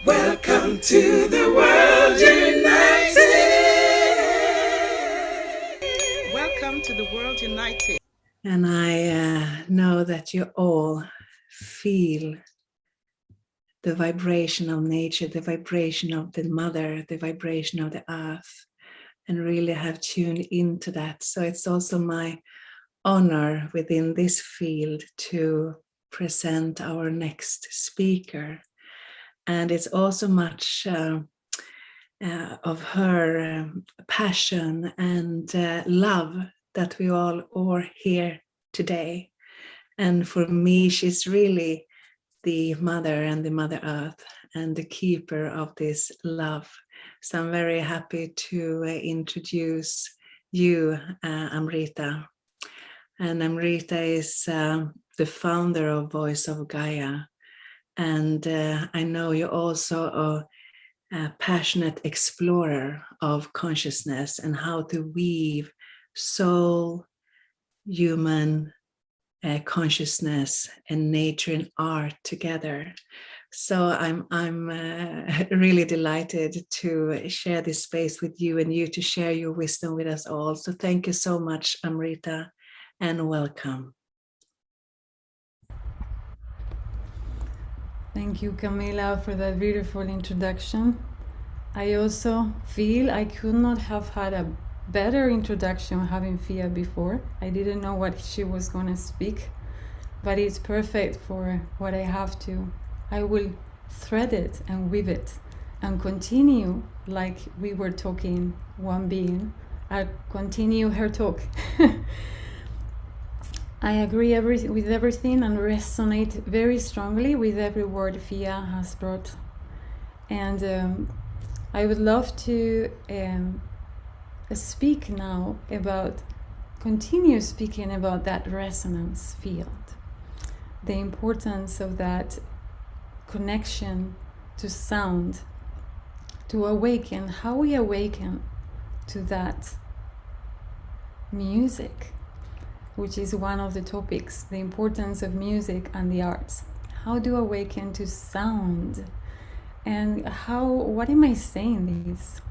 Welcome to the world united. Welcome to the world united. And I know that you all feel the vibration of nature, the vibration of the mother, the vibration of the earth, and really have tuned into that. So it's also my honor within this field to present our next speaker. And it's also much of her passion and love that we all are here today. And for me, she's really the mother and the Mother Earth and the keeper of this love. So I'm very happy to introduce you, Amrita. And Amrita is the founder of Voice of Gaia. And I know you're also a passionate explorer of consciousness and how to weave soul, human consciousness, and nature and art together. So I'm really delighted to share this space with you and you to share your wisdom with us all. So thank you so much, Amrita, and welcome. Thank you, Camila, for that beautiful introduction. I also feel I could not have had a better introduction having Fia before. I didn't know what she was going to speak, but it's perfect for what I have to. I will thread it and weave it and continue like we were talking, one being. I'll continue her talk. I agree with everything and resonate very strongly with every word Fia has brought. And I would love to speak now about, continue speaking about that resonance field, the importance of that connection to sound, to awaken, how we awaken to that music, which is one of the topics, the importance of music and the arts. How to awaken to sound, and what am I saying this?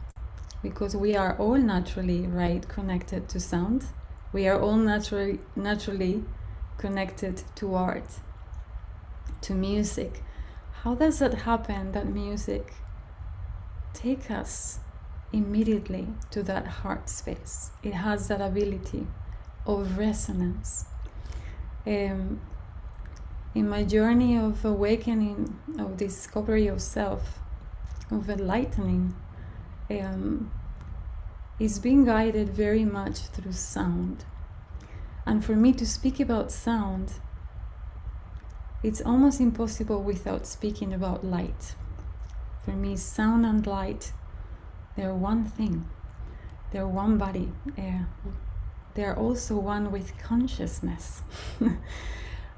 Because we are all naturally, right, connected to sound. We are all naturally connected to art, to music. How does that happen, that music take us immediately to that heart space? It has that ability of resonance. In my journey of awakening, of discovery of self, of enlightening, is being guided very much through sound. And for me to speak about sound, it's almost impossible without speaking about light. For me, sound and light, they're one thing. They're one body. They're also one with consciousness.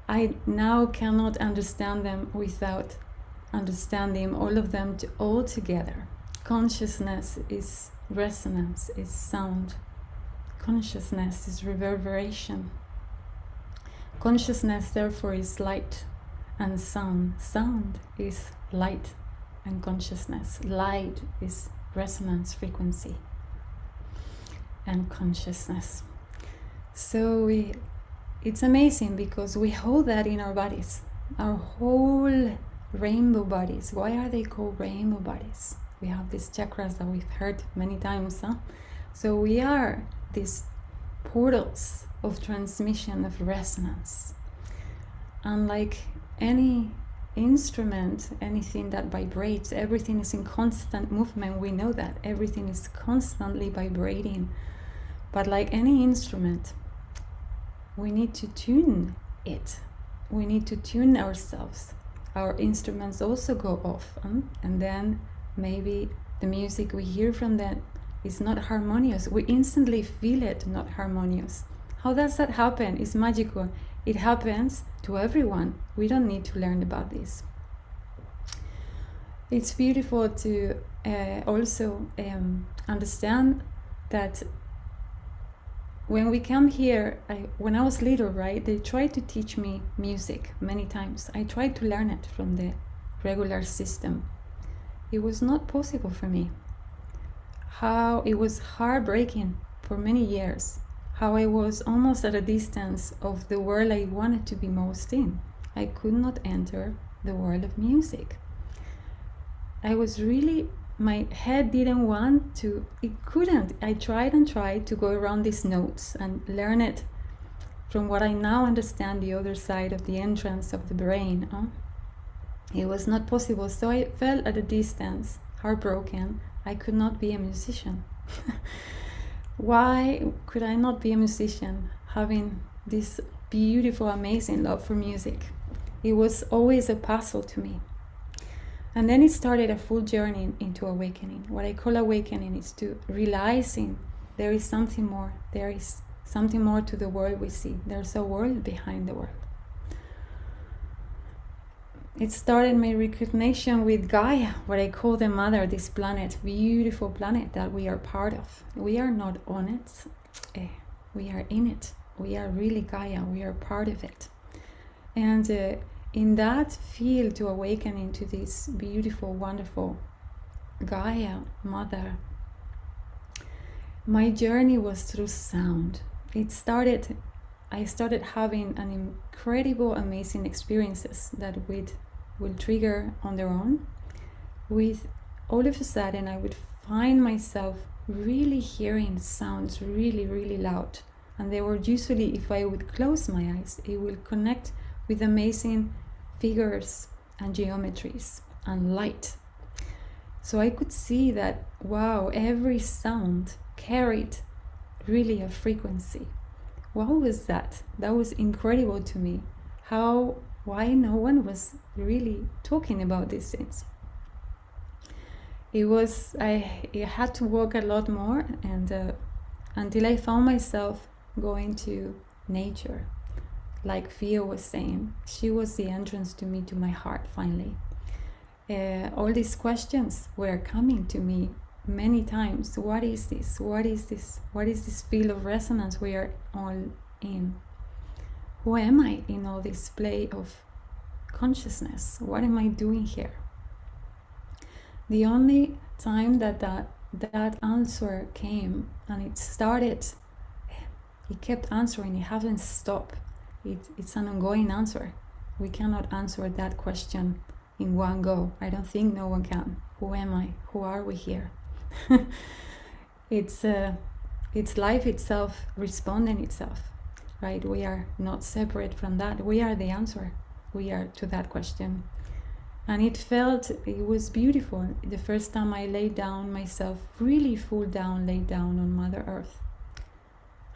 I now cannot understand them without understanding all of them all together. Consciousness is resonance, is sound. Consciousness is reverberation. Consciousness, therefore, is light and sound. Sound is light and consciousness. Light is resonance, frequency, and consciousness. So it's amazing because we hold that in our bodies, our whole rainbow bodies. Why are they called rainbow bodies? We have these chakras that we've heard many times, huh? So we are these portals of transmission of resonance. Unlike any instrument, anything that vibrates, everything is in constant movement. We know that everything is constantly vibrating. But like any instrument, we need to tune it. We need to tune ourselves. Our instruments also go off, and then maybe the music we hear from them is not harmonious. We instantly feel it not harmonious. How does that happen? It's magical. It happens to everyone. We don't need to learn about this. It's beautiful to also understand that when we come here, when I was little, right, they tried to teach me music many times. I tried to learn it from the regular system. it was not possible for me. How it was heartbreaking for many years. How I was almost at a distance of the world I wanted to be most in. I could not enter the world of music. I was really, my head didn't want to, it couldn't. I tried and tried to go around these notes and learn it from what I now understand, the other side of the entrance of the brain. It was not possible, so I felt at a distance, heartbroken. I could not be a musician. Why could I not be a musician, having this beautiful, amazing love for music? It was always a puzzle to me. And then it started a full journey into awakening. What I call awakening is to realizing there is something more. There is something more to the world we see. There's a world behind the world. It started my recognition with Gaia, what I call the mother, this planet, beautiful planet that we are part of. We are not on it, we are in it. We are really Gaia, we are part of it. And in that field, to awaken into this beautiful, wonderful Gaia, mother, my journey was through sound. I started having an incredible, amazing experiences that will trigger on their own. With all of a sudden, I would find myself really hearing sounds really, really loud. And they were usually, if I would close my eyes, it will connect with amazing figures and geometries and light. So I could see that, wow, every sound carried really a frequency. What was that? That was incredible to me. Why no one was really talking about these things? I had to work a lot more, and until I found myself going to nature. Like Fia was saying, she was the entrance to me, to my heart, finally. All these questions were coming to me many times. What is this? What is this? What is this field of resonance we are all in? Who am I in all this play of consciousness? What am I doing here? The only time that answer came, and it kept answering, it hasn't stopped. It's an ongoing answer. We cannot answer that question in one go. I don't think no one can. Who am I? Who are we here? It's life itself responding itself, right? We are not separate from that. We are the answer. We are to that question. And it was beautiful. The first time I laid down myself, really laid down on Mother Earth.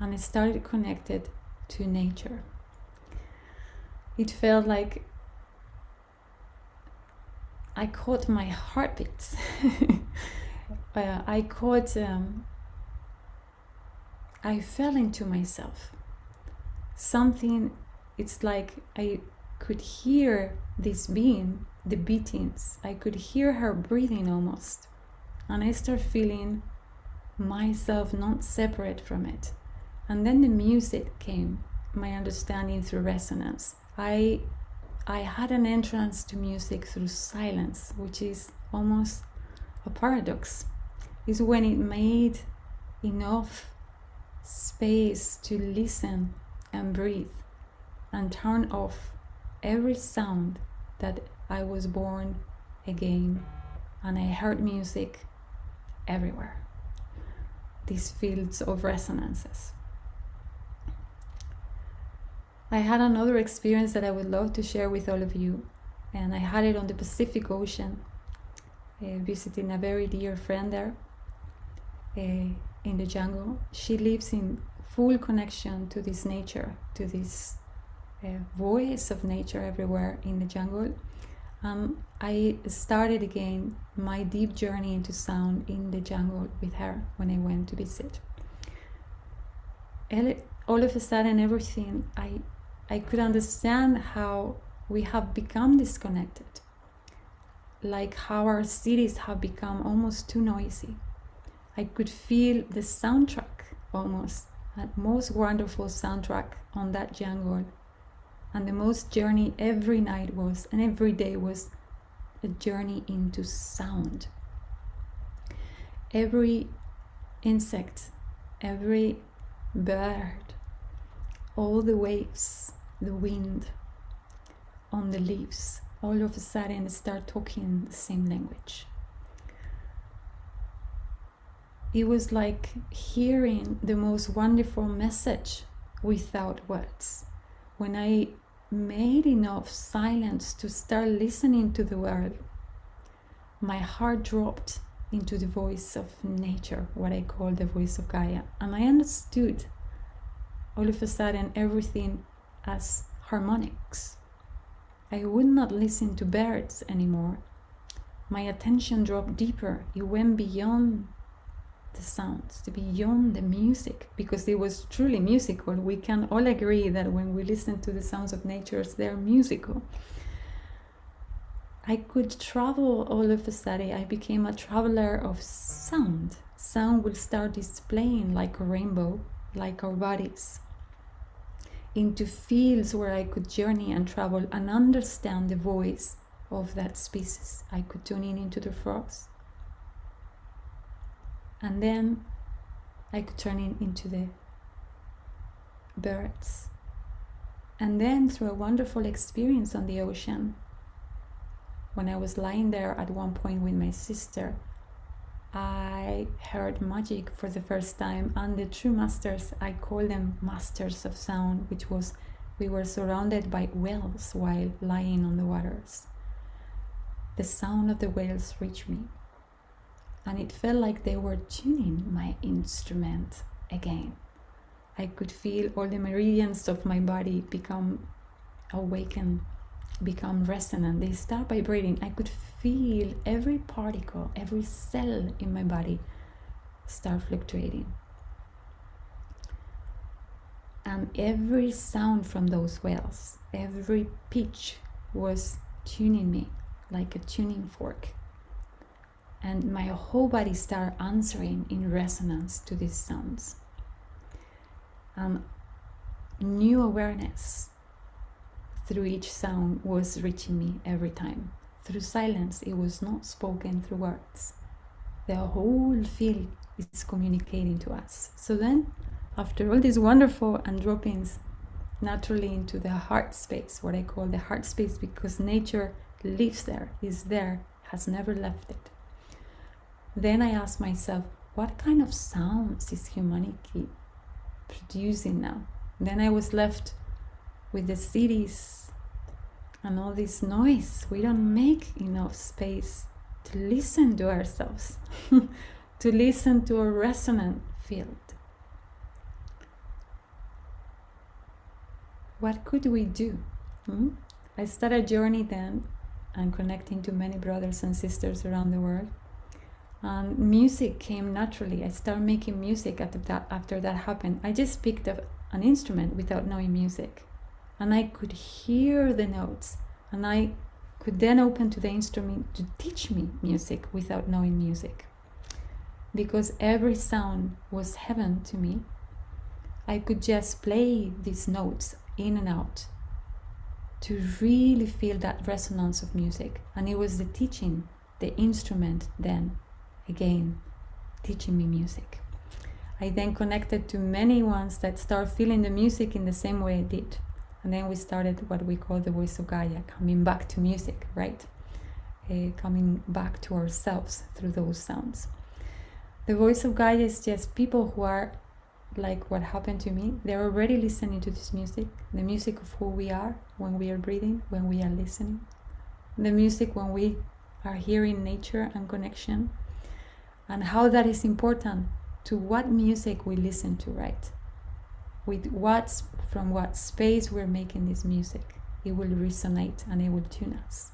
And I started connected to nature. It felt like I caught my heartbeats. I fell into myself. Something, it's like I could hear this being, the beatings. I could hear her breathing almost. And I started feeling myself not separate from it. And then the music came, my understanding through resonance. I had an entrance to music through silence, which is almost a paradox. Is when it made enough space to listen and breathe and turn off every sound that I was born again, and I heard music everywhere. These fields of resonances. I had another experience that I would love to share with all of you, and I had it on the Pacific Ocean, visiting a very dear friend there in the jungle. She lives in full connection to this nature, to this voice of nature everywhere in the jungle. I started again my deep journey into sound in the jungle with her when I went to visit. All of a sudden, everything, I could understand how we have become disconnected, like how our cities have become almost too noisy. I could feel the soundtrack, almost, the most wonderful soundtrack on that jungle. And the most journey every night was, and every day was a journey into sound. Every insect, every bird, all the waves, the wind on the leaves, all of a sudden start talking the same language. It was like hearing the most wonderful message without words. When I made enough silence to start listening to the world, my heart dropped into the voice of nature, what I call the voice of Gaia. And I understood all of a sudden everything as harmonics. I would not listen to birds anymore. My attention dropped deeper. It went beyond the sounds, beyond the music, because it was truly musical. We can all agree that when we listen to the sounds of nature, they're musical. I could travel all of a sudden. I became a traveler of sound. Sound will start displaying like a rainbow, like our bodies, into fields where I could journey and travel and understand the voice of that species. I could tune in into the frogs. And then I could turn into the birds. And then through a wonderful experience on the ocean, when I was lying there at one point with my sister, I heard magic for the first time, and the true masters, I call them masters of sound, which was, we were surrounded by whales while lying on the waters. The sound of the whales reached me, and it felt like they were tuning my instrument again. I could feel all the meridians of my body become awakened, become resonant. They start vibrating. I could feel every particle, every cell in my body start fluctuating. And every sound from those whales, every pitch was tuning me like a tuning fork. And my whole body started answering in resonance to these sounds. New awareness through each sound was reaching me every time. Through silence, it was not spoken through words. The whole field is communicating to us. So then, after all these wonderful and droppings naturally into the heart space, what I call the heart space, because nature lives there, is there, has never left it. Then I asked myself, what kind of sounds is humanity producing now? Then I was left with the cities and all this noise. We don't make enough space to listen to ourselves, to listen to a resonant field. What could we do? I started a journey then and connecting to many brothers and sisters around the world. And music came naturally. I started making music after that happened. I just picked up an instrument without knowing music. And I could hear the notes. And I could then open to the instrument to teach me music without knowing music. Because every sound was heaven to me. I could just play these notes in and out to really feel that resonance of music. And it was the teaching, the instrument then, again, teaching me music. I then connected to many ones that start feeling the music in the same way I did. And then we started what we call the voice of Gaia, coming back to music, right? Coming back to ourselves through those sounds. The voice of Gaia is just people who are like what happened to me. They're already listening to this music, the music of who we are when we are breathing, when we are listening, the music when we are hearing nature and connection, and how that is important to what music we listen to, right? With from what space we're making this music. It will resonate and it will tune us.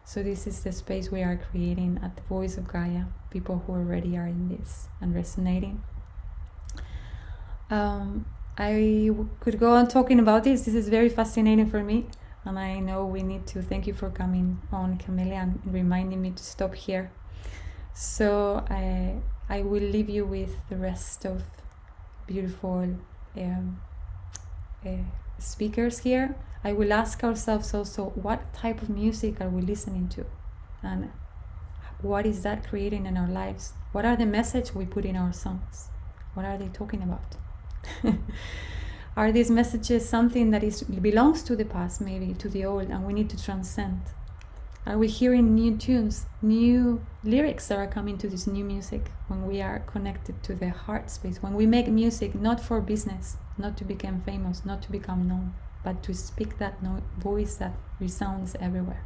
So this is the space we are creating at the Voice of Gaia, people who already are in this and resonating. I could go on talking about this. This is very fascinating for me. And I know we need to thank you for coming on, Camilla, and reminding me to stop here. So I will leave you with the rest of beautiful speakers here. I will ask ourselves also, what type of music are we listening to? And what is that creating in our lives? What are the messages we put in our songs? What are they talking about? Are these messages something that belongs to the past, maybe to the old, and we need to transcend? Are we hearing new tunes, new lyrics that are coming to this new music when we are connected to the heart space? When we make music not for business, not to become famous, not to become known, but to speak that voice that resounds everywhere.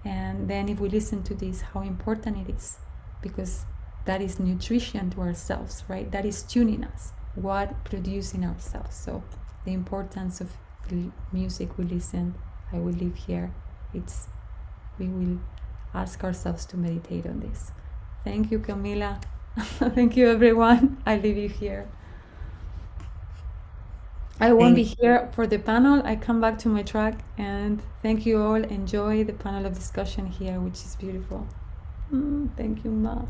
And then if we listen to this, how important it is, because that is nutrition to ourselves, right? That is tuning us, what producing ourselves. So the importance of the music we listen, I will leave here. We will ask ourselves to meditate on this. Thank you, Camila. Thank you, everyone. I leave you here. I won't be here for the panel. I come back to my track, and thank you all. Enjoy the panel of discussion here, which is beautiful. Thank you, Ma.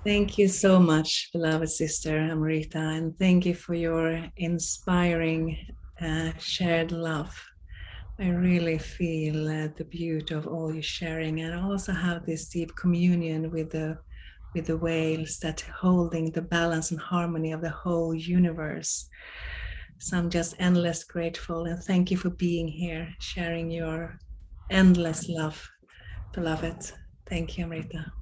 Thank you so much, beloved sister Amrita, and thank you for your inspiring shared love. I really feel the beauty of all your sharing, and I also have this deep communion with the whales that holding the balance and harmony of the whole universe. So I'm just endless grateful, and thank you for being here, sharing your endless love, beloved. Thank you, Amrita.